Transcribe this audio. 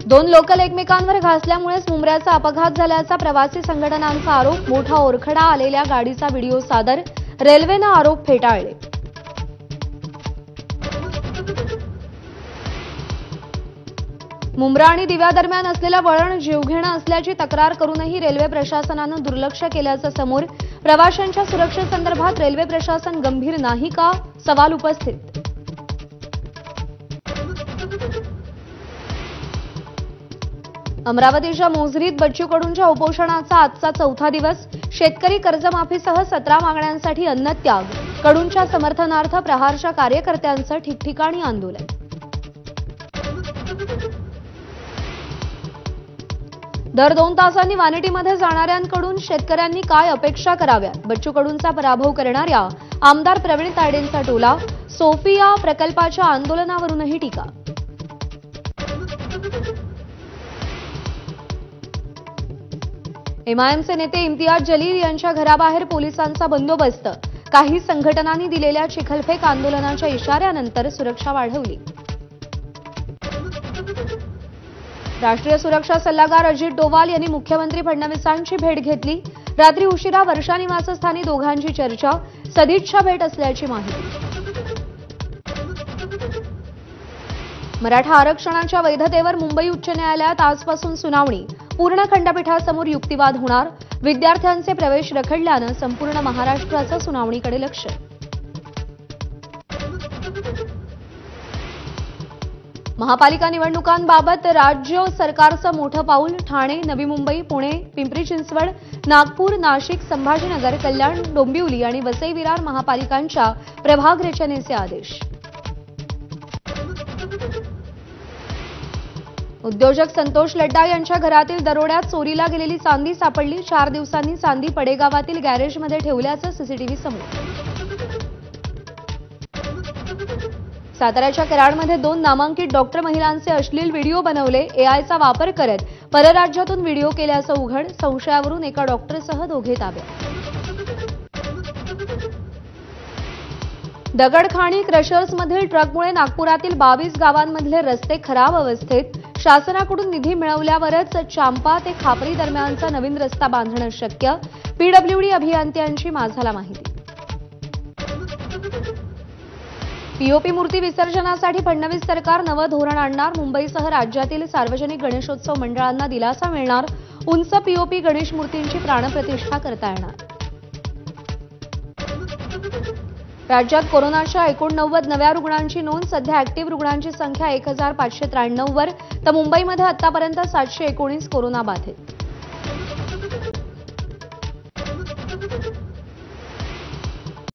दोन लोकल एकमेकांवर घासल्यामुळेच मुंबऱ्याचा अपघात झाल्याचा प्रवासी संघटनांचा आरोप। मोठा ओरखडा आलेल्या गाडीचा व्हिडिओ सादर। रेल्वेने आरोप फेटाळले। मुंब्रा आणि दिव्या दरम्यान असलेलं वळण जीवघेणं असल्याची तक्रार करूनही रेल्वे प्रशासनानं दुर्लक्ष केल्याचं समोर। प्रवाशांच्या सुरक्षेसंदर्भात रेल्वे प्रशासन गंभीर नाही का, सवाल उपस्थित। अमरावतीच्या मोझरीत बच्चू कडूंच्या उपोषणाचा आजचा चौथा दिवस। शेतकरी कर्जमाफीसह 17 मागण्यांसाठी अन्नत्याग। कडूंच्या समर्थनार्थ प्रहारच्या कार्यकर्त्यांचं ठिकठिकाणी आंदोलन। दर 2 तासांनी वानिटीमध्ये जाणाऱ्यांकडून शेतकऱ्यांनी काय अपेक्षा कराव्यात? बच्चू कडूंचा पराभव करणाऱ्या आमदार प्रवीण तायडेंचा टोला। सोफिया प्रकल्पाच्या आंदोलनावरूनही टीका। एमआयएमचे नेते इम्तियाज जलील यांच्या घराबाहेर पोलिसांचा बंदोबस्त। काही संघटनांनी दिलेल्या चिखलफेक आंदोलनाच्या इशाऱ्यानंतर सुरक्षा वाढवली। राष्ट्रीय सुरक्षा सल्लागार अजित डोवाल यांनी मुख्यमंत्री फडणवीसांची भेट घेतली। रात्री उशिरा वर्षा निवासस्थानी दोघांची चर्चा। सदिच्छा भेट असल्याची माहिती। मराठा आरक्षणाच्या वैधतेवर मुंबई उच्च न्यायालयात आजपासून सुनावणी। पूर्ण खंडपीठासमोर युक्तिवाद होणार। विद्यार्थ्यांचे प्रवेश रखडल्यानं संपूर्ण महाराष्ट्राचं सुनावणीकडे लक्ष। महापालिका निवडणुकांबाबत राज्य सरकारचं मोठं पाऊल। ठाणे, नवी मुंबई, पुणे, पिंपरी चिंचवड, नागपूर, नाशिक, संभाजीनगर, कल्याण, डोंबिवली आणि वसई विरार महापालिकांच्या प्रभाग रचनेचे आदेश। उद्योजक संतोष लड्डा यांच्या घरातील दरोड्यात चोरीला गेलेली चांदी सापडली। 4 दिवसांनी चांदी पडेगावातील गॅरेजमध्ये ठेवल्याचं सीसीटीव्ही समोर। साताऱ्याच्या कराडमध्ये 2 नामांकित डॉक्टर महिलांचे अश्लील व्हिडिओ बनवले। एआयचा वापर करत परराज्यातून व्हिडिओ केल्याचं उघड। संशयावरून एका डॉक्टरसह दोघे ताब्यात। दगडखाणी क्रशर्समधील ट्रकमुळे नागपुरातील 22 गावांमधले रस्ते खराब अवस्थेत। शासनाकडून निधी मिळवल्यावरच चांपा ते खापरी दरम्यानचा नवीन रस्ता बांधणं शक्य। पीडब्ल्यूडी अभियंत्यांची माझाला माहिती। पीओपी मूर्ती विसर्जनासाठी फडणवीस सरकार नवं धोरण आणणार। मुंबईसह राज्यातील सार्वजनिक गणेशोत्सव मंडळांना दिलासा मिळणार। उंच पीओपी गणेश मूर्तींची प्राणप्रतिष्ठा करता येणार। राज्यात कोरोनाच्या 89 नव्या रुग्णांची नोंद। सध्या ऍक्टिव्ह रुग्णांची संख्या 1593 वर, तर मुंबईमध्ये आतापर्यंत 719 कोरोना बाधित।